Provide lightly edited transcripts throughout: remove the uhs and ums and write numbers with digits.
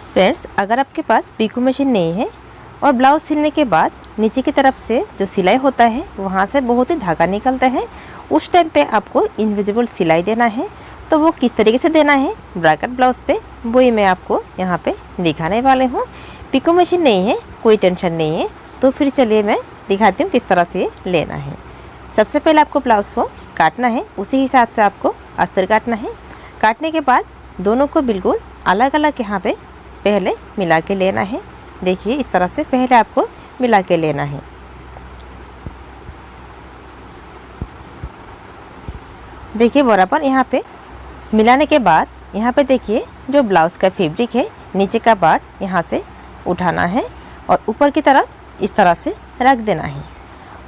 Friends, अगर आपके पास pico machine नहीं है और ब्लाउज़ सिलने के बाद नीचे की तरफ से जो सिलाई होता है वहाँ से बहुत ही धागा निकलता है, उस टाइम पे आपको इनविजिबल सिलाई देना है। तो वो किस तरीके से देना है ब्रैकेट ब्लाउज़ पे, वही मैं आपको यहाँ पे दिखाने वाले हूँ। पीको मशीन नहीं है, कोई टेंशन नहीं है। तो फिर चलिए मैं दिखाती हूँ किस तरह से लेना है। सबसे पहले आपको ब्लाउज़ को काटना है, उसी हिसाब से आपको अस्तर काटना है। काटने के बाद दोनों को बिल्कुल अलग अलग यहाँ पे पहले मिला के लेना है। देखिए इस तरह से पहले आपको मिला के लेना है। देखिए बराबर यहाँ पे मिलाने के बाद यहाँ पे देखिए जो ब्लाउज़ का फैब्रिक है नीचे का पार्ट यहाँ से उठाना है और ऊपर की तरफ इस तरह से रख देना है।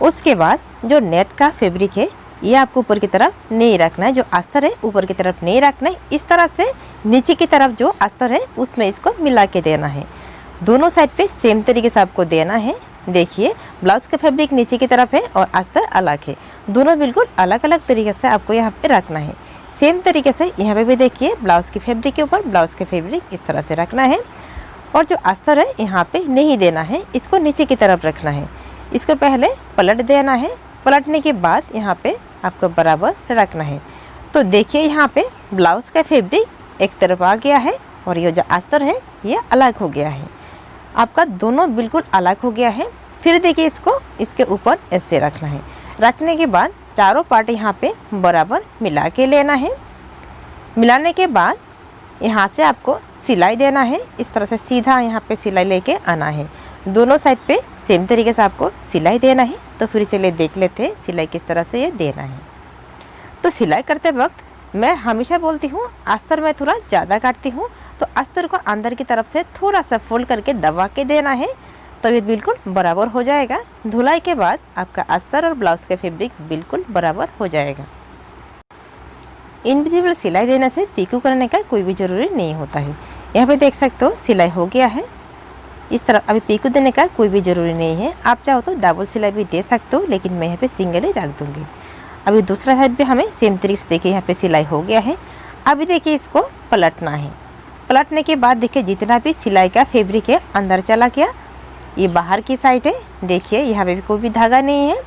उसके बाद जो नेट का फैब्रिक है ये आपको ऊपर की तरफ नहीं रखना है, जो अस्तर है ऊपर की तरफ नहीं रखना है। इस तरह से नीचे की तरफ जो अस्तर है उसमें इसको मिला के देना है। दोनों साइड पे सेम तरीके से आपको देना है। देखिए ब्लाउज़ का फैब्रिक नीचे की तरफ है और अस्तर अलग है, दोनों बिल्कुल अलग अलग तरीके से आपको यहाँ पे रखना है। सेम तरीके से यहाँ पे भी देखिए ब्लाउज़ की फैब्रिक के ऊपर ब्लाउज़ के फैब्रिक इस तरह से रखना है और जो अस्तर है यहाँ पे नहीं देना है, इसको नीचे की तरफ रखना है। इसको पहले पलट देना है, पलटने के बाद यहाँ पे आपको बराबर रखना है। तो देखिए यहाँ पे ब्लाउज़ का फैब्रिक एक तरफ आ गया है और ये जो अस्तर है ये अलग हो गया है। आपका दोनों बिल्कुल अलग हो गया है। फिर देखिए इसको इसके ऊपर ऐसे रखना है। रखने के बाद चारों पार्ट यहाँ पे बराबर मिला के लेना है। मिलाने के बाद यहाँ से आपको सिलाई देना है। इस तरह से सीधा यहाँ पे सिलाई लेके आना है। दोनों साइड पे सेम तरीके से आपको सिलाई देना है। तो फिर चलिए देख लेते हैं सिलाई किस तरह से ये देना है। तो सिलाई करते वक्त मैं हमेशा बोलती हूँ अस्तर में थोड़ा ज़्यादा काटती हूँ, तो अस्तर को अंदर की तरफ से थोड़ा सा फोल्ड करके दबा के देना है, तो ये बिल्कुल बराबर हो जाएगा। धुलाई के बाद आपका अस्तर और ब्लाउज़ का फैब्रिक बिल्कुल बराबर हो जाएगा। इनविजिबल सिलाई देने से पीको करने का कोई भी ज़रूरी नहीं होता है। यहाँ पे देख सकते हो सिलाई हो गया है। इस तरह अभी पीको देने का कोई भी ज़रूरी नहीं है। आप चाहो तो डबल सिलाई भी दे सकते हो, लेकिन मैं यहाँ पे सिंगल ही रख दूँगी। अभी दूसरा साइड भी हमें सेम तरीके से देखिए यहाँ पे सिलाई हो गया है। अभी देखिए इसको पलटना है। पलटने के बाद देखिए जितना भी सिलाई का फैब्रिक है अंदर चला गया। ये बाहर की साइड है, देखिए यहाँ पे भी कोई भी धागा नहीं है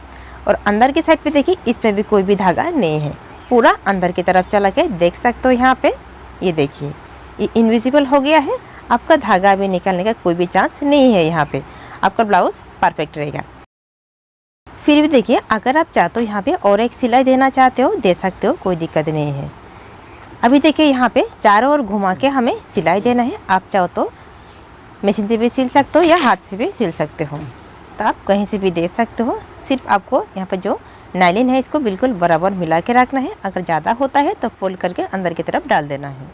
और अंदर की साइड पे देखिए इसमें भी कोई भी धागा नहीं है, पूरा अंदर की तरफ चला गया। देख सकते हो यहाँ पे ये देखिए ये इनविजिबल हो गया है। आपका धागा भी निकलने का कोई भी चांस नहीं है। यहाँ पे आपका ब्लाउज़ परफेक्ट रहेगा। फिर भी देखिए अगर आप चाहते हो यहाँ पे और एक सिलाई देना चाहते हो दे सकते हो, कोई दिक्कत नहीं है। अभी देखिए यहाँ पे चारों ओर घुमा के हमें सिलाई देना है। आप चाहो तो मशीन से भी सिल सकते हो या हाथ से भी सिल सकते हो, तो आप कहीं से भी दे सकते हो। सिर्फ आपको यहाँ पर जो नायलिन है इसको बिल्कुल बराबर मिला के रखना है। अगर ज़्यादा होता है तो फोल्ड करके अंदर की तरफ डाल देना है।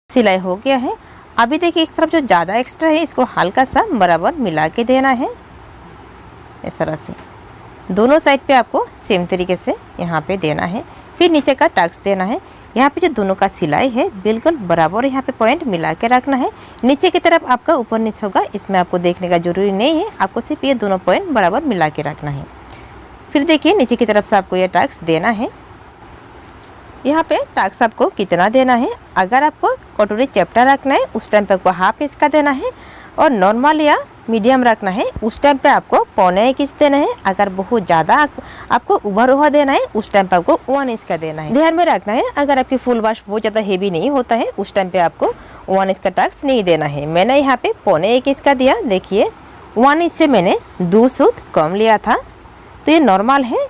सिलाई हो गया है। अभी देखिए इस तरफ जो ज़्यादा एक्स्ट्रा है इसको हल्का सा बराबर मिला के देना है। इस तरह से दोनों साइड पे आपको सेम तरीके से यहाँ पे देना है। फिर नीचे का टक्स देना है। यहाँ पे जो दोनों का सिलाई है बिल्कुल बराबर यहाँ पे पॉइंट मिला के रखना है। नीचे की तरफ आपका ऊपर नीचे होगा, इसमें आपको देखने का जरूरी नहीं है। आपको सिर्फ ये दोनों पॉइंट बराबर मिला के रखना है। फिर देखिए नीचे की तरफ से आपको यह टक्स देना है। यहाँ पे टक्स आपको कितना देना है, अगर आपको कटोरी चैप्टा रखना है उस टाइम पे आपको हाफ इंच का देना है और नॉर्मल या मीडियम रखना है उस टाइम पे आपको 1.25 इंच देना है। अगर बहुत ज़्यादा आपको उभर हुआ देना है उस टाइम पे आपको 1 इंच का देना है। ध्यान में रखना है अगर आपकी फुल वाश बहुत ज़्यादा हेवी नहीं होता है उस टाइम पे आपको 1 इंच का टक्स नहीं देना है। मैंने यहाँ पे 1.25 इंच का दिया। देखिए 1 इंच से मैंने 2 सूत कम लिया था, तो ये नॉर्मल है।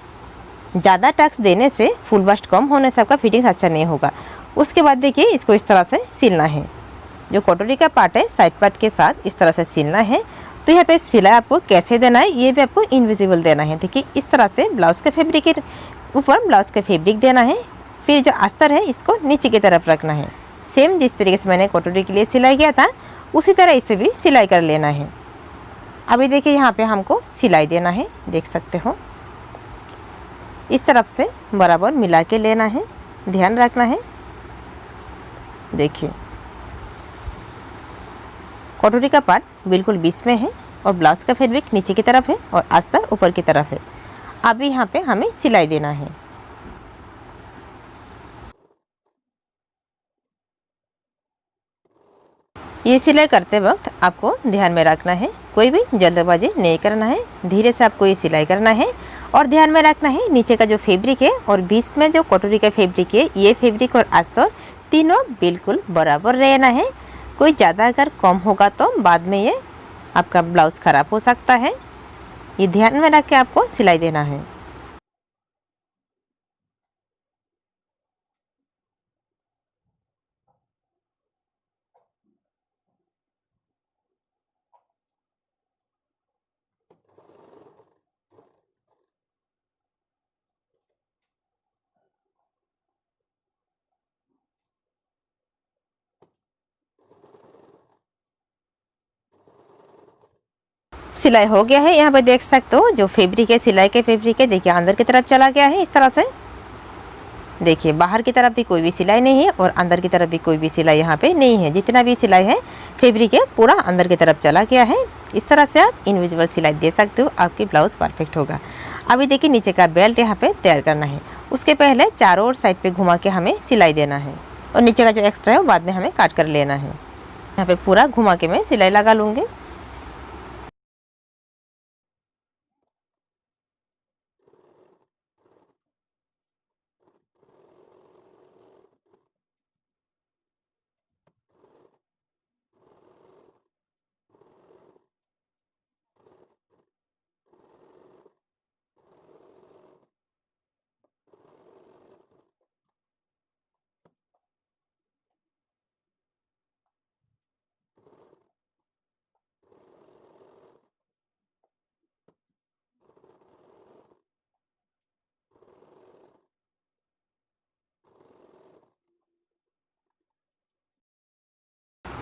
ज़्यादा टक्स देने से फुल बास्ट कम होने से आपका फिटिंग्स अच्छा नहीं होगा। उसके बाद देखिए इसको इस तरह से सिलना है। जो कटोरी का पार्ट है साइड पार्ट के साथ इस तरह से सिलना है। तो यहाँ पे सिलाई आपको कैसे देना है ये भी आपको इनविजिबल देना है। देखिए इस तरह से ब्लाउज़ के फैब्रिक के ऊपर ब्लाउज़ का फैब्रिक देना है। फिर जो अस्तर है इसको नीचे की तरफ रखना है। सेम जिस तरीके से मैंने कटोरी के लिए सिलाई किया था उसी तरह इस पर भी सिलाई कर लेना है। अभी देखिए यहाँ पे हमको सिलाई देना है, देख सकते हो इस तरफ से बराबर मिला के लेना है, ध्यान रखना है। देखिए कटोरी का पार्ट बिल्कुल बीच में है और ब्लाउज का फैब्रिक नीचे की तरफ है और अस्तर ऊपर की तरफ है। अभी यहाँ पे हमें सिलाई देना है। ये सिलाई करते वक्त आपको ध्यान में रखना है, कोई भी जल्दबाजी नहीं करना है, धीरे से आपको ये सिलाई करना है। और ध्यान में रखना है नीचे का जो फैब्रिक है और बीच में जो कटोरी का फैब्रिक है, ये फैब्रिक और अस्तर तीनों बिल्कुल बराबर रहना है। कोई ज़्यादा अगर कम होगा तो बाद में ये आपका ब्लाउज़ ख़राब हो सकता है। ये ध्यान में रख के आपको सिलाई देना है। सिलाई हो गया है, यहाँ पे देख सकते हो जो फैब्रिक है, सिलाई के फैब्रिक है, देखिए अंदर की तरफ चला गया है इस तरह से। देखिए बाहर की तरफ भी कोई भी सिलाई नहीं है और अंदर की तरफ भी कोई भी सिलाई यहाँ पे नहीं है। जितना भी सिलाई है फैब्रिक है पूरा अंदर की तरफ चला गया है। इस तरह से आप इनविजिबल सिलाई दे सकते हो, आपकी ब्लाउज परफेक्ट होगा। अभी देखिए नीचे का बेल्ट यहाँ पे तैयार करना है। उसके पहले चारों ओर साइड पे घुमा के हमें सिलाई देना है और नीचे का जो एक्स्ट्रा है वो बाद में हमें काट कर लेना है। यहाँ पे पूरा घुमा के मैं सिलाई लगा लूँगी।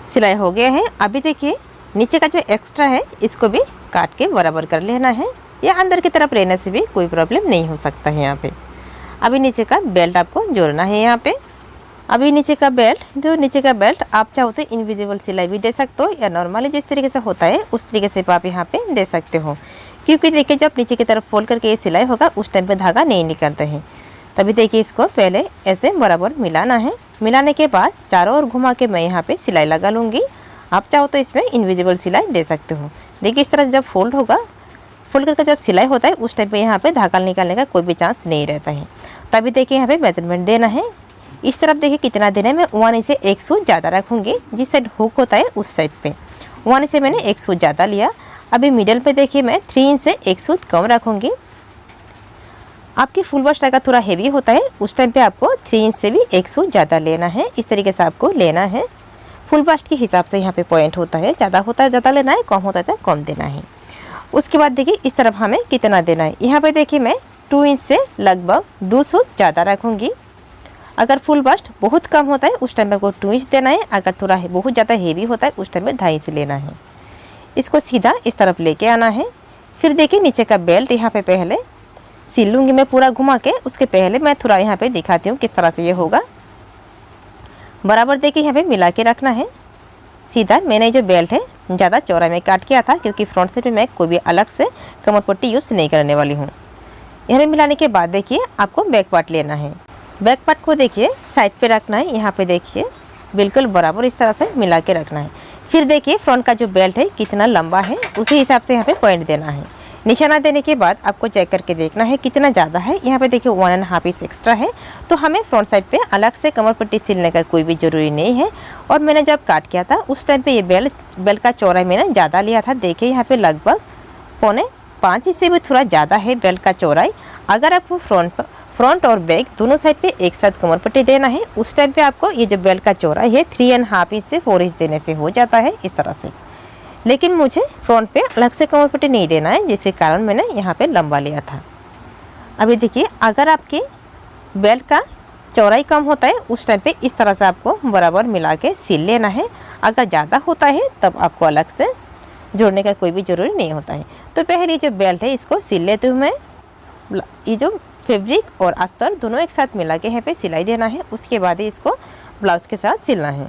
सिलाई हो गया है। अभी देखिए नीचे का जो एक्स्ट्रा है इसको भी काट के बराबर कर लेना है, या अंदर की तरफ रहने से भी कोई प्रॉब्लम नहीं हो सकता है यहाँ पे। अभी नीचे का बेल्ट आपको जोड़ना है यहाँ पे। अभी नीचे का बेल्ट आप चाहो तो इनविजिबल सिलाई भी दे सकते हो या नॉर्मली जिस तरीके से होता है उस तरीके से आप यहाँ पे दे सकते हो, क्योंकि देखिए जब नीचे की तरफ फोल्ड करके ये सिलाई होगा उस टाइम पे धागा नहीं निकलता है। तभी देखिए इसको पहले ऐसे बराबर मिलाना है। मिलाने के बाद चारों ओर घुमा के मैं यहाँ पे सिलाई लगा लूँगी। आप चाहो तो इसमें इनविजिबल सिलाई दे सकते हो। देखिए इस तरह जब फोल्ड होगा, फोल्ड करके जब सिलाई होता है उस टाइम पे यहाँ पे धागा निकालने का कोई भी चांस नहीं रहता है। तभी देखिए यहाँ पे मेजरमेंट देना है। इस तरफ देखिए कितना देना है, मैं 1 इंच से 1 सूच ज़्यादा रखूँगी। जिस साइड हुक होता है उस साइड पे 1 इंच से मैंने 1 सूच ज़्यादा लिया। अभी मिडल पे देखिए मैं 3 इंच से 1 सूच कम रखूँगी। आपकी फुल बस्ट अगर थोड़ा हेवी होता है उस टाइम पे आपको 3 इंच से भी 1 सूच ज़्यादा लेना है। इस तरीके से आपको लेना है। फुल बस्ट के हिसाब से यहाँ पे पॉइंट होता है, ज़्यादा होता है ज़्यादा लेना है, कम होता है तो कम देना है। उसके बाद देखिए इस तरफ हमें कितना देना है। यहाँ पे देखिए मैं 2 इंच से लगभग 2 सूच ज़्यादा रखूँगी। अगर फुल बस्ट बहुत कम होता है उस टाइम पे आपको 2 इंच देना है। अगर थोड़ा बहुत ज़्यादा हेवी होता है उस टाइम पे 2.5 इंच लेना है। इसको सीधा इस तरफ लेके आना है। फिर देखिए नीचे का बेल्ट यहाँ पे पहले सिल लूँगी मैं पूरा घुमा के। उसके पहले मैं थोड़ा यहाँ पे दिखाती हूँ किस तरह से ये होगा। बराबर देखिए यहाँ पे मिला के रखना है सीधा। मैंने जो बेल्ट है ज़्यादा चौड़ा में काट किया था, क्योंकि फ्रंट साइड में मैं कोई भी अलग से कमर पट्टी यूज़ नहीं करने वाली हूँ। यहाँ पे मिलाने के बाद देखिए आपको बैक पार्ट लेना है। बैक पार्ट को देखिए साइड पे रखना है। यहाँ पे देखिए बिल्कुल बराबर इस तरह से मिला के रखना है। फिर देखिए फ्रंट का जो बेल्ट है कितना लंबा है उसी हिसाब से यहाँ पे पॉइंट देना है। निशाना देने के बाद आपको चेक करके देखना है कितना ज़्यादा है। यहाँ पे देखिए 1.5 इंच एक्स्ट्रा है, तो हमें फ्रंट साइड पे अलग से कमर पट्टी सिलने का कोई भी ज़रूरी नहीं है। और मैंने जब काट किया था उस टाइम पे ये बेल्ट का चौड़ाई मैंने ज़्यादा लिया था। देखिए यहाँ पे लगभग 4.5 इंच से भी थोड़ा ज़्यादा है बेल्ट का चौड़ाई। अगर आपको फ्रंट और बैक दोनों साइड पे एक साथ कमर पट्टी देना है उस टाइम पे आपको ये जो बेल्ट का चौड़ाई है 3.5 इंच से 4 इंच देने से हो जाता है इस तरह से। लेकिन मुझे फ्रंट पे अलग से कमर पट्टी नहीं देना है, जिसके कारण मैंने यहाँ पे लंबा लिया था। अभी देखिए अगर आपके बेल्ट का चौड़ाई कम होता है उस टाइम पे इस तरह से आपको बराबर मिला के सिल लेना है। अगर ज़्यादा होता है तब आपको अलग से जोड़ने का कोई भी ज़रूरी नहीं होता है। तो पहले जो बेल्ट है इसको सिल लेते हुए मैं ये जो फैब्रिक और अस्तर दोनों एक साथ मिला के यहाँ पे सिलाई देना है। उसके बाद ही इसको ब्लाउज के साथ सिलना है।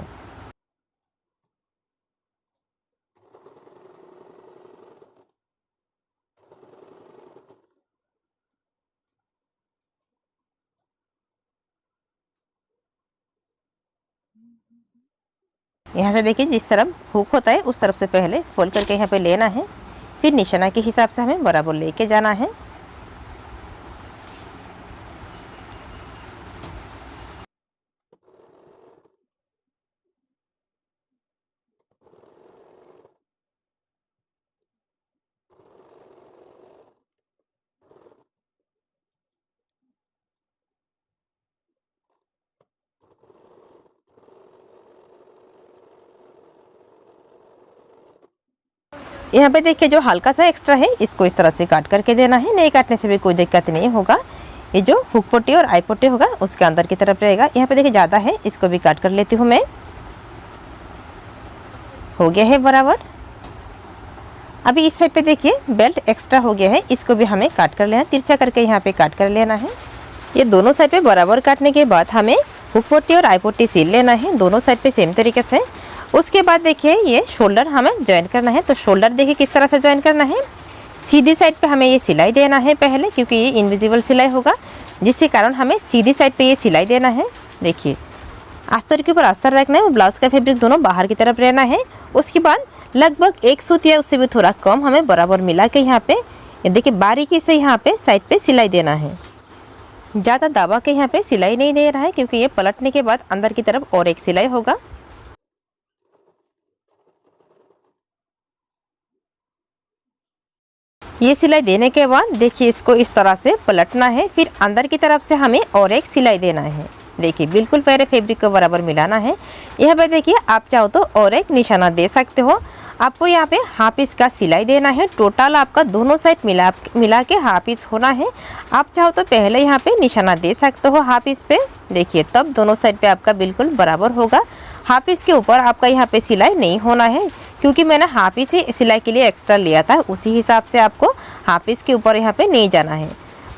यहाँ से देखिए जिस तरफ हुक होता है उस तरफ से पहले फोल्ड करके यहाँ पे लेना है, फिर निशाना के हिसाब से हमें बराबर लेके जाना है। यहाँ पे देखिए जो हल्का सा एक्स्ट्रा है इसको इस तरह से काट करके देना है, नहीं काटने से भी कोई दिक्कत नहीं होगा। ये जो हुक पट्टी और आई पट्टी होगा उसके अंदर की तरफ रहेगा। यहाँ पे देखिए ज़्यादा है, इसको भी काट कर लेती हूँ मैं। हो गया है बराबर। अभी इस साइड पे देखिए बेल्ट एक्स्ट्रा हो गया है, इसको भी हमें काट कर लेना, तिरछा करके यहाँ पे काट कर लेना है। ये दोनों साइड पे बराबर काटने के बाद हमें हुक पट्टी और आई पट्टी सिल लेना है, दोनों साइड पे सेम तरीके से। उसके बाद देखिए ये शोल्डर हमें ज्वाइन करना है। तो शोल्डर देखिए किस तरह से ज्वाइन करना है, सीधी साइड पे हमें ये सिलाई देना है पहले, क्योंकि ये इनविजिबल सिलाई होगा जिसके कारण हमें सीधी साइड पे ये सिलाई देना है। देखिए अस्तर के ऊपर अस्तर रखना है और ब्लाउज का फैब्रिक दोनों बाहर की तरफ रहना है। उसके बाद लगभग एक सूत या उससे भी थोड़ा कम हमें बराबर मिला के यहाँ पे देखिए बारीकी से यहाँ पे साइड पे सिलाई देना है। ज़्यादा दबा के यहाँ पे सिलाई नहीं दे रहा है, क्योंकि ये पलटने के बाद अंदर की तरफ और एक सिलाई होगा। ये सिलाई देने के बाद देखिए इसको इस तरह से पलटना है, फिर अंदर की तरफ से हमें और एक सिलाई देना है। देखिए बिल्कुल पहले फैब्रिक को बराबर मिलाना है। यहाँ पे देखिए आप चाहो तो और एक निशाना दे सकते हो। आपको यहाँ पे हाफ इंच का सिलाई देना है। टोटल आपका दोनों साइड मिला के हाफ इंच होना है। आप चाहो तो पहले यहाँ पे निशाना दे सकते हो हाफ इंच पे, देखिए तब दोनों साइड पे आपका बिल्कुल बराबर होगा। हाफ इंच के ऊपर आपका यहाँ पे सिलाई नहीं होना है, क्योंकि मैंने हाफ इंच ही सिलाई के लिए एक्स्ट्रा लिया था, उसी हिसाब से आपको हाफ इंच के ऊपर यहाँ पे नहीं जाना है।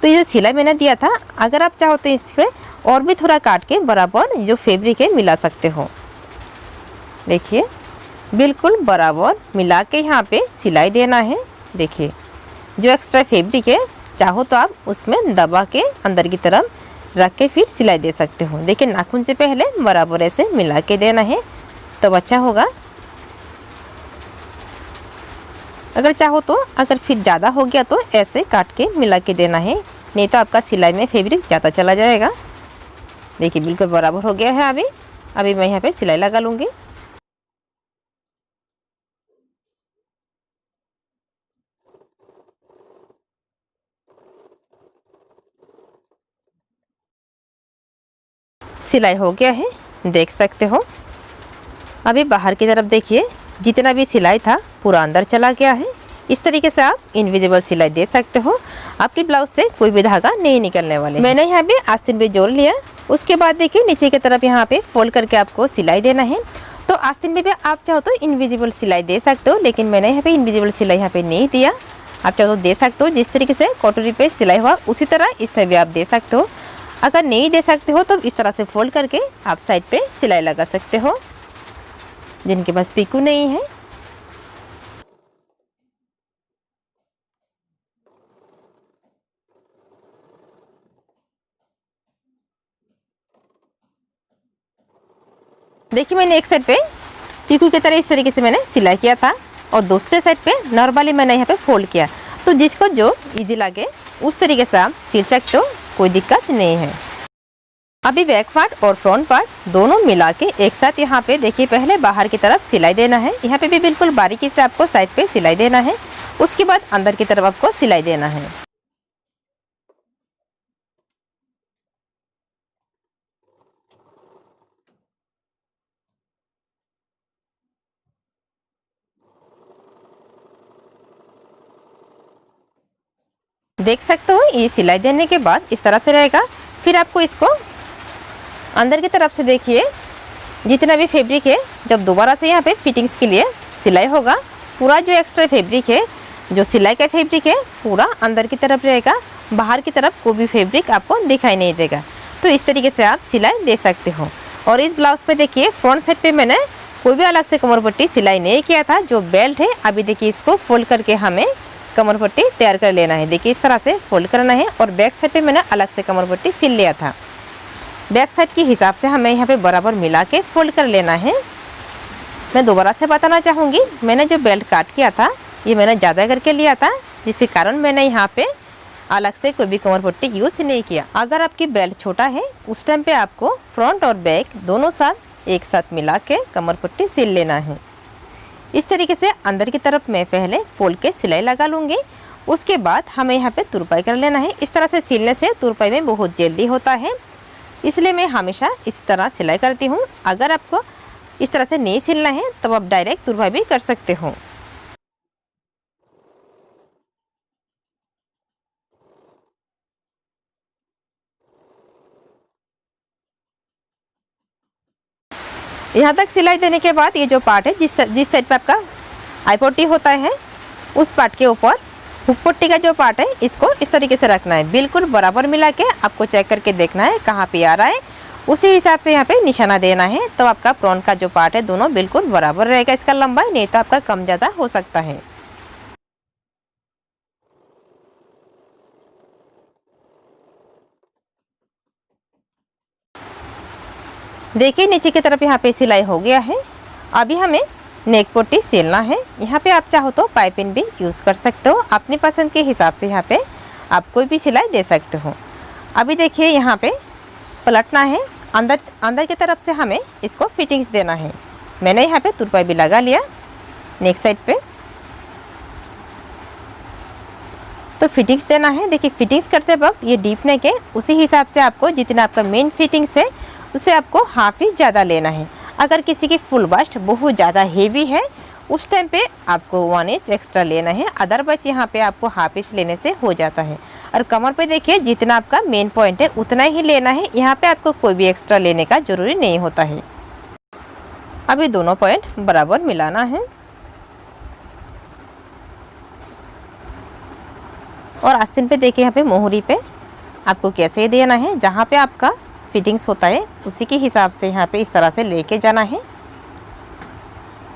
तो ये सिलाई मैंने दिया था, अगर आप चाहो तो इसमें और भी थोड़ा काट के बराबर जो फैब्रिक है मिला सकते हो। देखिए बिल्कुल बराबर मिला के यहाँ पे सिलाई देना है। देखिए जो एक्स्ट्रा फैब्रिक है चाहो तो आप उसमें दबा के अंदर की तरफ रख के फिर सिलाई दे सकते हो। देखिए नाखून से पहले बराबर ऐसे मिला के देना है तब अच्छा होगा। अगर चाहो तो अगर फिर ज़्यादा हो गया तो ऐसे काट के मिला के देना है, नहीं तो आपका सिलाई में फैब्रिक ज़्यादा चला जाएगा। देखिए बिल्कुल बराबर हो गया है। अभी मैं यहाँ पे सिलाई लगा लूँगी। सिलाई हो गया है, देख सकते हो। अभी बाहर की तरफ देखिए जितना भी सिलाई था पूरा अंदर चला गया है। इस तरीके से आप इनविजिबल सिलाई दे सकते हो। आपकी ब्लाउज से कोई भी धागा नहीं निकलने वाले। मैंने यहाँ पे आस्तीन पे जोड़ लिया। उसके बाद देखिए नीचे की तरफ यहाँ पे फोल्ड करके आपको सिलाई देना है। तो आस्तीन में भी आप चाहो तो इनविजिबल सिलाई दे सकते हो, लेकिन मैंने यहाँ पे इनविजिबल सिलाई यहाँ पे नहीं दिया। आप चाहो तो दे सकते हो, जिस तरीके से कटोरी पे सिलाई हुआ उसी तरह इसमें भी आप दे सकते हो। अगर नहीं दे सकते हो तो इस तरह से फोल्ड करके आप साइड पे सिलाई लगा सकते हो, जिनके पास पीकू नहीं है। देखिए मैंने एक साइड पे पीकू की तरह इस तरीके से मैंने सिलाई किया था और दूसरे साइड पे नॉर्मली मैंने यहाँ पे फोल्ड किया। तो जिसको जो इजी लगे उस तरीके से आप सिल सकते हो, कोई दिक्कत नहीं है। अभी बैक पार्ट और फ्रंट पार्ट दोनों मिला के एक साथ यहाँ पे देखिए पहले बाहर की तरफ सिलाई देना है। यहाँ पे भी बिल्कुल बारीकी से आपको साइड पे सिलाई देना है। उसके बाद अंदर की तरफ आपको सिलाई देना है। देख सकते हो ये सिलाई देने के बाद इस तरह से रहेगा। फिर आपको इसको अंदर की तरफ से देखिए जितना भी फैब्रिक है, जब दोबारा से यहाँ पे फिटिंग्स के लिए सिलाई होगा, पूरा जो एक्स्ट्रा फैब्रिक है, जो सिलाई का फैब्रिक है, पूरा अंदर की तरफ रहेगा, बाहर की तरफ कोई भी फैब्रिक आपको दिखाई नहीं देगा। तो इस तरीके से आप सिलाई दे सकते हो। और इस ब्लाउज़ पे देखिए फ्रंट साइड पे मैंने कोई भी अलग से कमर पट्टी सिलाई नहीं किया था। जो बेल्ट है अभी देखिए इसको फोल्ड करके हमें कमर पट्टी तैयार कर लेना है। देखिए इस तरह से फोल्ड करना है और बैक साइड पे मैंने अलग से कमर पट्टी सिल लिया था। बैक साइड के हिसाब से हमें यहाँ पे बराबर मिला के फोल्ड कर लेना है। मैं दोबारा से बताना चाहूँगी, मैंने जो बेल्ट काट किया था ये मैंने ज़्यादा करके लिया था, जिसके कारण मैंने यहाँ पे अलग से कोई भी कमर पट्टी यूज़ नहीं किया। अगर आपकी बेल्ट छोटा है उस टाइम पे आपको फ्रंट और बैक दोनों साथ एक साथ मिला के कमर पट्टी सिल लेना है। इस तरीके से अंदर की तरफ मैं पहले फोल्ड के सिलाई लगा लूँगी। उसके बाद हमें यहाँ पे तुरपाई कर लेना है। इस तरह से सिलने से तुरपाई में बहुत जल्दी होता है, इसलिए मैं हमेशा इस तरह सिलाई करती हूँ। अगर आपको इस तरह से नहीं सिलना है तब आप डायरेक्ट तुरपाई भी कर सकते हो। यहाँ तक सिलाई देने के बाद ये जो पार्ट है, जिस साइड पर आपका आई पट्टी होता है, उस पार्ट के ऊपर हुक पट्टी का जो पार्ट है इसको इस तरीके से रखना है। बिल्कुल बराबर मिला के आपको चेक करके देखना है कहाँ पे आ रहा है, उसी हिसाब से यहाँ पे निशाना देना है। तो आपका फ्रंट का जो पार्ट है दोनों बिल्कुल बराबर रहेगा इसका लंबाई, नहीं तो आपका कम ज़्यादा हो सकता है। देखिए नीचे की तरफ यहाँ पे सिलाई हो गया है। अभी हमें नेक पट्टी सिलना है। यहाँ पे आप चाहो तो पाइपिंग भी यूज़ कर सकते हो, अपनी पसंद के हिसाब से यहाँ पे आप कोई भी सिलाई दे सकते हो। अभी देखिए यहाँ पे पलटना है, अंदर की तरफ से हमें इसको फिटिंग्स देना है। मैंने यहाँ पे तुरपाई भी लगा लिया नेक साइड पे। तो फिटिंग्स देना है। देखिए फिटिंग्स करते वक्त ये डीप नेक है, उसी हिसाब से आपको जितना आपका मेन फिटिंग्स है उसे आपको हाफ ही ज़्यादा लेना है। अगर किसी की फुल बास्ट बहुत ज़्यादा हेवी है उस टाइम पे आपको 1 इंच एक्स्ट्रा लेना है, अदरवाइज यहाँ पे आपको हाफ इंच लेने से हो जाता है। और कमर पे देखिए जितना आपका मेन पॉइंट है उतना ही लेना है, यहाँ पे आपको कोई भी एक्स्ट्रा लेने का ज़रूरी नहीं होता है। अभी दोनों पॉइंट बराबर मिलाना है और आस्तीन पे देखिए यहाँ पे मोहरी पे आपको कैसे देना है, जहाँ पे आपका फिटिंग्स होता है उसी के हिसाब से यहाँ पे इस तरह से लेके जाना है।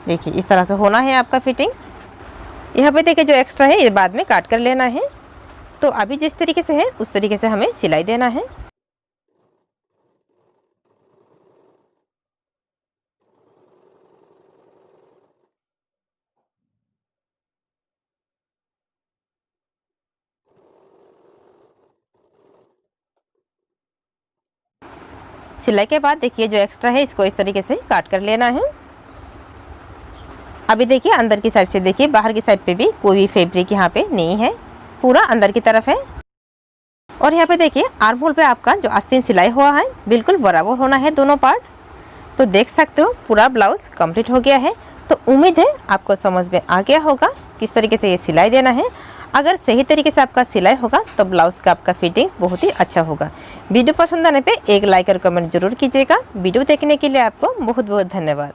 देखिए इस तरह से होना है आपका फिटिंग्स। यहाँ पे देखिए जो एक्स्ट्रा है ये बाद में काट कर लेना है। तो अभी जिस तरीके से है उस तरीके से हमें सिलाई देना है। सिलाई के बाद देखिए जो एक्स्ट्रा है इसको इस तरीके से काट कर लेना है। अभी देखिए अंदर की साइड से देखिए, बाहर की साइड पे भी कोई भी फैब्रिक यहाँ पे नहीं है, पूरा अंदर की तरफ है। और यहाँ पे देखिए आर्म होल पे आपका जो आस्तीन सिलाई हुआ है बिल्कुल बराबर होना है दोनों पार्ट। तो देख सकते हो पूरा ब्लाउज कंप्लीट हो गया है। तो उम्मीद है आपको समझ में आ गया होगा किस तरीके से ये सिलाई देना है। अगर सही तरीके से आपका सिलाई होगा तो ब्लाउज़ का आपका फिटिंग्स बहुत ही अच्छा होगा। वीडियो पसंद आने पे एक लाइक और कमेंट जरूर कीजिएगा। वीडियो देखने के लिए आपको बहुत बहुत धन्यवाद।